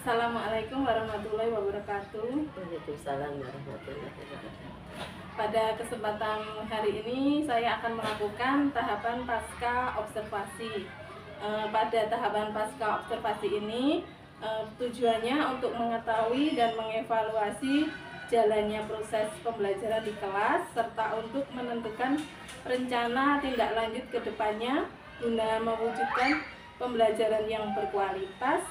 Assalamualaikum warahmatullahi wabarakatuh. Waalaikumsalam warahmatullahi wabarakatuh. Pada kesempatan hari ini saya akan melakukan tahapan pasca observasi. Pada tahapan pasca observasi ini tujuannya untuk mengetahui dan mengevaluasi jalannya proses pembelajaran di kelas serta untuk menentukan rencana tindak lanjut ke depannya guna mewujudkan pembelajaran yang berkualitas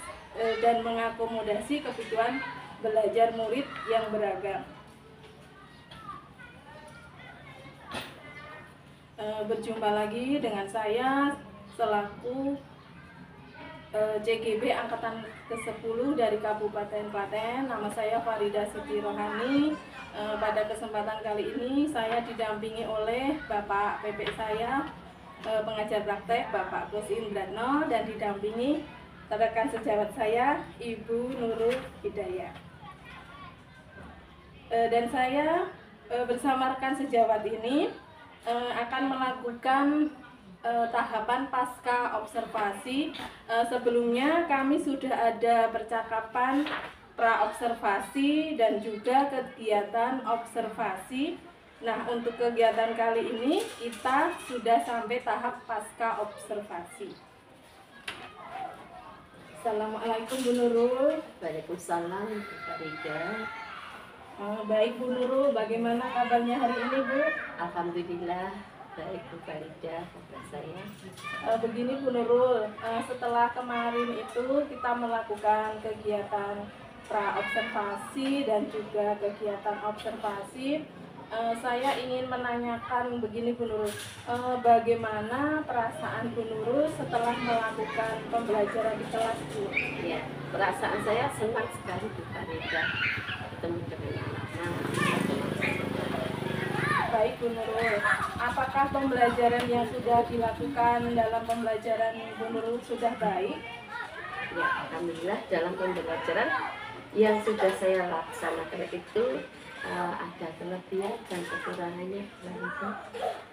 dan mengakomodasi kebutuhan belajar murid yang beragam. Berjumpa lagi dengan saya selaku CGB Angkatan ke-10 dari Kabupaten Klaten. Nama saya Farida Siti Rohani. Pada kesempatan kali ini saya didampingi oleh Bapak PP saya, pengajar praktek Bapak Kus Indratno, dan didampingi rekan sejawat saya Ibu Nurul Hidayah. Dan saya bersama rekan sejawat ini akan melakukan tahapan pasca observasi. Sebelumnya kami sudah ada percakapan pra-observasi dan juga kegiatan observasi. Nah, untuk kegiatan kali ini kita sudah sampai tahap pasca observasi. Assalamualaikum Bu Nurul. Waalaikumsalam Bu Farida. Baik Bu Nurul, bagaimana kabarnya hari ini Bu? Alhamdulillah baik Bu Farida, kabar saya. Begini Bu Nurul, setelah kemarin itu kita melakukan kegiatan pra-observasi dan juga kegiatan observasi, saya ingin menanyakan begini Bu Nurul, bagaimana perasaan Bu Nurul setelah melakukan pembelajaran di kelas Bu? Ya, perasaan saya senang sekali Bu Farida ketemu dengan anak-anak. Baik Bu Nurul, apakah pembelajaran yang sudah dilakukan dalam pembelajaran Bu Nurul sudah baik? Ya, alhamdulillah dalam pembelajaran yang sudah saya laksanakan itu ada kelebihan dan kekurangannya.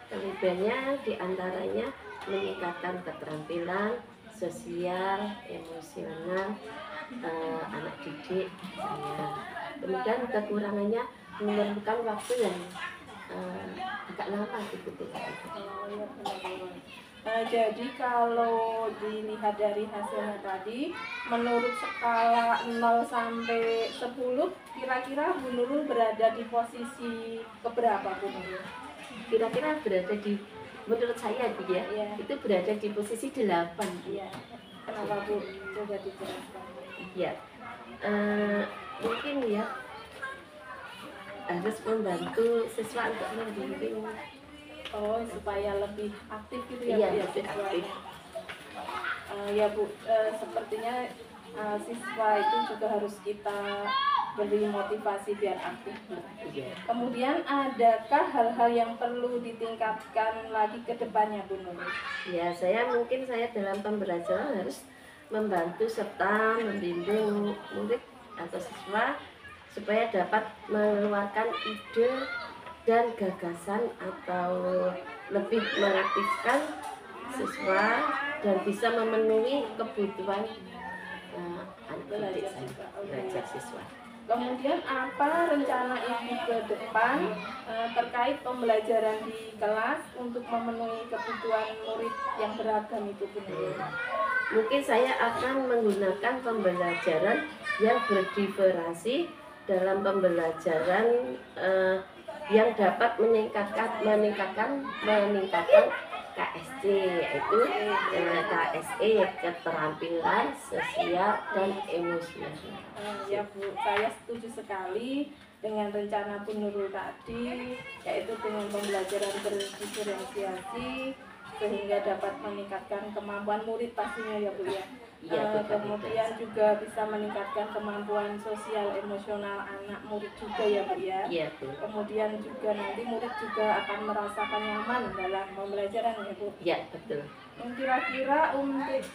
Kelebihannya diantaranya meningkatkan keterampilan sosial, emosional anak didik saya. Kemudian kekurangannya memerlukan waktu yang agak lama gitu. Jadi kalau dilihat dari hasilnya tadi, menurut skala 0 sampai 10, kira-kira Bu Nurul berada di posisi keberapa Bu Nurul? Kira-kira berada di, menurut saya Bu ya, itu berada di posisi 8. Iya. Kenapa Bu? Coba dijelaskan. Iya. Mungkin ya harus membantu siswa untuk membimbing. Oh, supaya lebih aktif gitu ya? Iya, Bu, lebih aktif. Ya Bu, sepertinya siswa itu juga harus kita beri motivasi biar aktif. Iya. Kemudian adakah hal-hal yang perlu ditingkatkan lagi ke depannya Bu Nurul? Ya, saya dalam pembelajaran harus membantu serta membimbing murid atau siswa supaya dapat mengeluarkan ide dan gagasan atau lebih mengaktifkan siswa dan bisa memenuhi kebutuhan anak didik saya, belajar siswa. Kemudian apa rencana Ibu ke depan terkait pembelajaran di kelas untuk memenuhi kebutuhan murid yang beragam itu Bu Nurul? Mungkin saya akan menggunakan pembelajaran yang berdiferensi dalam pembelajaran yang dapat meningkatkan KSC, yaitu KSE, keterampilan sosial dan emosional. Ya Bu, saya setuju sekali dengan rencana Bu Nurul tadi, yaitu dengan pembelajaran berdiferensiasi sehingga dapat meningkatkan kemampuan murid pastinya ya Bu ya. Kemudian juga bisa meningkatkan kemampuan sosial emosional anak murid juga ya Bu ya. Iya Bu. Kemudian juga nanti murid juga akan merasakan nyaman dalam pembelajaran ya Bu. Iya betul. Kira-kira untuk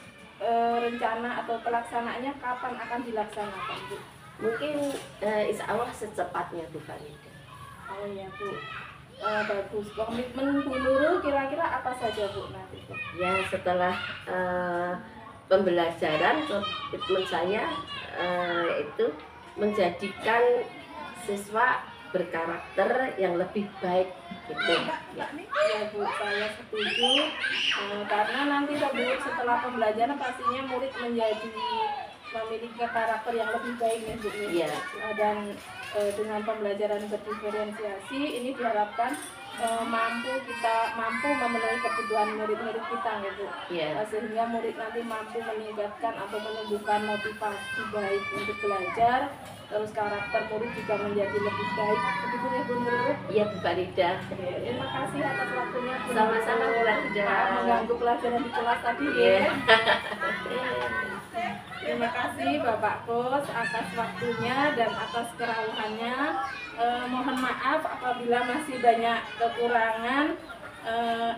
rencana atau pelaksanaannya kapan akan dilaksanakan Bu? Mungkin insya Allah secepatnya Bu Farida. Oh ya Bu. Bagus. Komitmen Bu Nurul kira-kira apa saja Bu nanti Bu? Ya setelah pembelajaran komitmen saya itu menjadikan siswa berkarakter yang lebih baik gitu ya. Ya Bu, saya setuju. Karena nanti Bu, setelah pembelajaran pastinya murid memiliki karakter yang lebih baik ya Bu. Iya. Dan dengan pembelajaran berdiferensiasi ini diharapkan mampu memenuhi kebutuhan murid-murid kita ya Bu. Iya. Sehingga murid nanti mampu meningkatkan atau menumbuhkan motivasi baik untuk belajar, terus karakter murid juga menjadi lebih baik. Begitu ya Bu Nurul? Iya Bu Farida. Terima kasih atas waktunya Bu. Sama-sama Bu Farida. Maaf mengganggu pelajaran di kelas tadi Iya. ya. Terima kasih Bapak Kos atas waktunya dan atas kerawuhannya. Mohon maaf apabila masih banyak kekurangan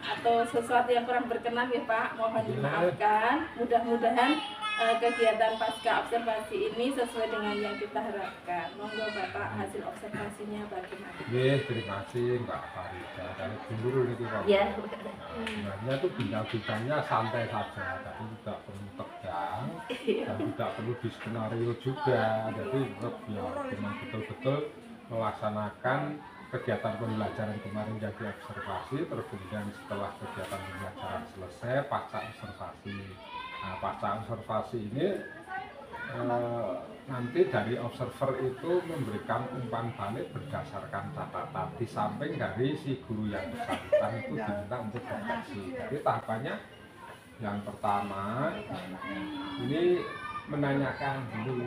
atau sesuatu yang kurang berkenan ya Pak, mohon dimaafkan. Mudah-mudahan kegiatan pasca observasi ini sesuai dengan yang kita harapkan. Monggo Bapak hasil observasinya bagaimana? Yes, terima kasih Mbak Farida. Kalau dulu itu Pak. Iya. Sebenarnya itu bintang-bintangnya santai saja, tapi tidak perlu tegang dan tidak perlu di skenario juga. Jadi biar memang betul-betul melaksanakan kegiatan pembelajaran kemarin jadi observasi, terus kemudian setelah kegiatan pembelajaran selesai pasca observasi. Nah, pasca observasi ini nanti dari observer itu memberikan umpan balik berdasarkan catatan di samping dari si guru yang bersangkutan itu diminta untuk refleksi. Jadi tahapannya yang pertama ini menanyakan dulu.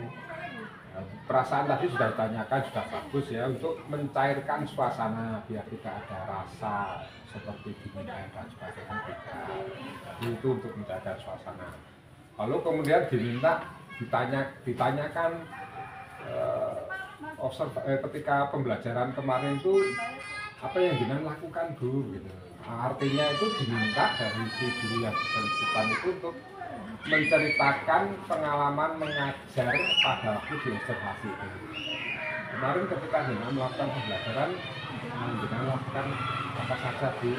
Perasaan tadi sudah ditanyakan, sudah bagus ya, untuk mencairkan suasana biar tidak ada rasa seperti dinilai dan sebagainya tidak. Jadi itu untuk menjaga suasana. Lalu kemudian ditanyakan ketika pembelajaran kemarin itu apa yang jenengan lakukan Bu gitu. Artinya itu diminta dari si guru yang bersangkutan itu untuk menceritakan pengalaman mengajar pada waktu di observasi itu. Kemarin ketika jenengan melakukan pembelajaran, jenengan lakukan apa saja Bu.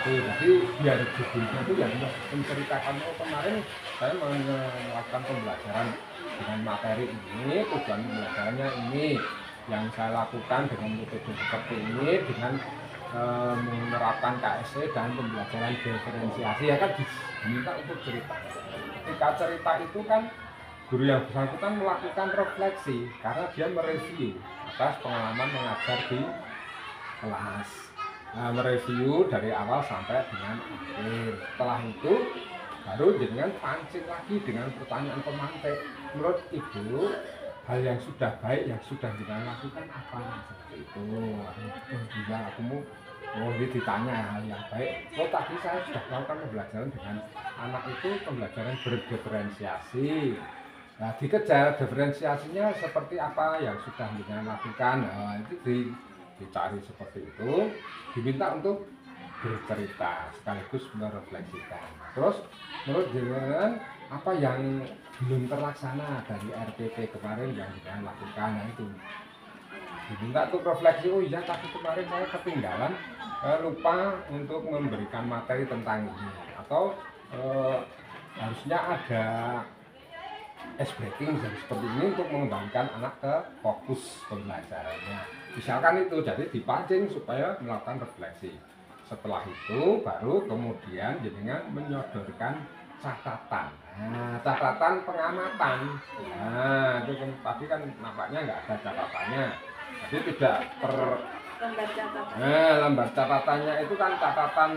Jadi biar gurunya itu yang menceritakan, oh kemarin saya melakukan pembelajaran dengan materi ini, tujuan pembelajarannya ini, yang saya lakukan dengan metode seperti ini, dengan menerapkan KSE dan pembelajaran diferensiasi, ya kan diminta untuk cerita. Ketika cerita itu kan guru yang bersangkutan melakukan refleksi karena dia mereview atas pengalaman mengajar di kelas. Mereview dari awal sampai dengan akhir. Setelah itu baru dengan pancing lagi dengan pertanyaan pemantik. Menurut Ibu, hal yang sudah baik yang sudah jenengan lakukan apa? Seperti itu. Juga aku mau ini ditanya hal yang baik. Oh tadi saya sudah melakukan pembelajaran dengan anak itu, pembelajaran berdiferensiasi. Nah, dikejar diferensiasinya seperti apa yang sudah jenengan lakukan. Nah, itu dicari seperti itu, diminta untuk bercerita sekaligus merefleksikan. Terus menurut jenengan apa yang belum terlaksana dari RPP kemarin yang jenengan lakukan? Nah, itu diminta untuk refleksi. Oh iya, tadi kemarin saya ketinggalan, lupa untuk memberikan materi tentang ini, atau harusnya ada ice breaking seperti ini untuk mengembangkan anak ke fokus pembelajarannya. Misalkan itu, jadi dipancing supaya melakukan refleksi. Setelah itu baru kemudian jenengan menyodorkan catatan. Nah, catatan pengamatan. Nah, itu tadi kan nampaknya nggak ada catatannya. Jadi tidak lembar catatan. Lembar catatannya itu kan catatan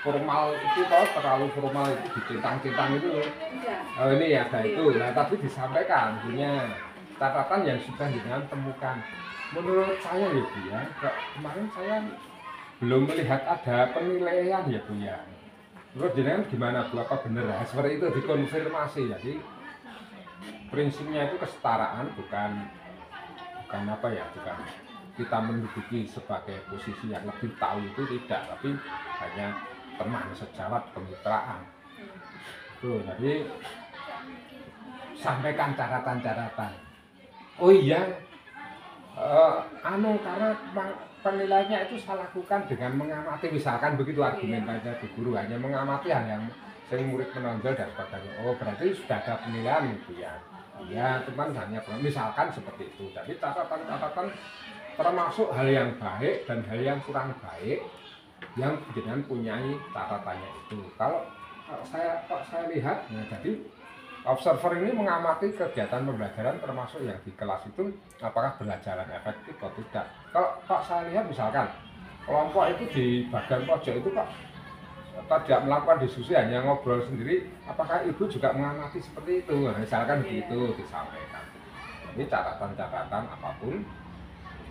formal itu, kalau terlalu formal itu dicintang-cintang itu. Iya. Oh ini ya, ada itu. Nah, tapi disampaikan punya catatan yang sudah jenengan temukan. Menurut saya ya Bu ya, kemarin saya belum melihat ada penilaian ya Bu ya. Menurut jenengan gimana Bu, apa benar ya? Seperti itu dikonfirmasi. Jadi prinsipnya itu kesetaraan, bukan apa ya, bukan kita menduduki sebagai posisi yang lebih tahu, itu tidak, tapi hanya teman sejawat, kemitraan. Tuh, jadi sampaikan catatan-catatan. Oh iya, Karena penilaiannya itu saya lakukan dengan mengamati, misalkan begitu argumentasinya di guru, hanya mengamati hal yang sering murid menonjol dan sebagainya. Oh berarti sudah ada penilaian gitu ya. Ya teman hanya misalkan seperti itu. Jadi catatan-catatan termasuk hal yang baik dan hal yang kurang baik yang jenengan punyai catatannya itu. Kalau saya lihat, ya, jadi observer ini mengamati kegiatan pembelajaran termasuk yang di kelas itu apakah berjalan efektif atau tidak. Kalau Pak saya lihat misalkan kelompok itu di bagian pojok itu Pak tidak melakukan diskusi, hanya ngobrol sendiri, apakah Ibu juga mengamati seperti itu? Nah, misalkan begitu disampaikan. Ini catatan-catatan apapun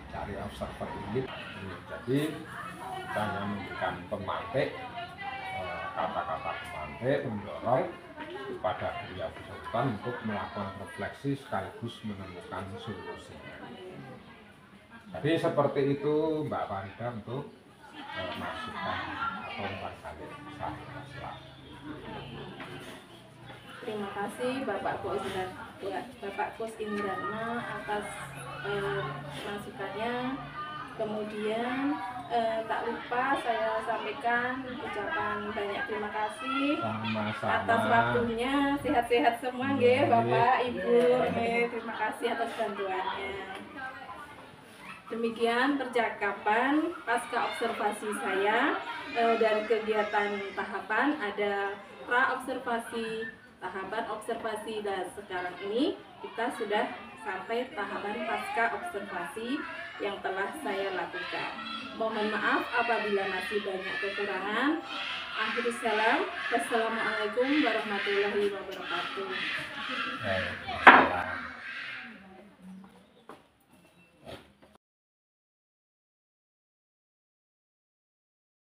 dari observer ini. Jadi kita hanya memberikan pemantik, kata-kata pemantik, mendorong kepada beliau bersangkutan untuk melakukan refleksi sekaligus menemukan solusinya. Jadi seperti itu Mbak Farida untuk masukan atau barangkali masalah. Terima kasih Bapak Kus Indrana atas masukannya. Kemudian tak lupa saya sampaikan ucapan banyak terima kasih Sama-sama. atas waktunya. Sehat-sehat semua nggih Bapak Ibu. Terima kasih atas bantuannya. Demikian percakapan pasca observasi saya dari kegiatan tahapan, ada pra observasi, tahapan observasi, dan sekarang ini kita sudah sampai tahapan pasca observasi yang telah saya lakukan. Mohon maaf apabila masih banyak kekurangan. Akhirul salam. Wassalamualaikum warahmatullahi wabarakatuh.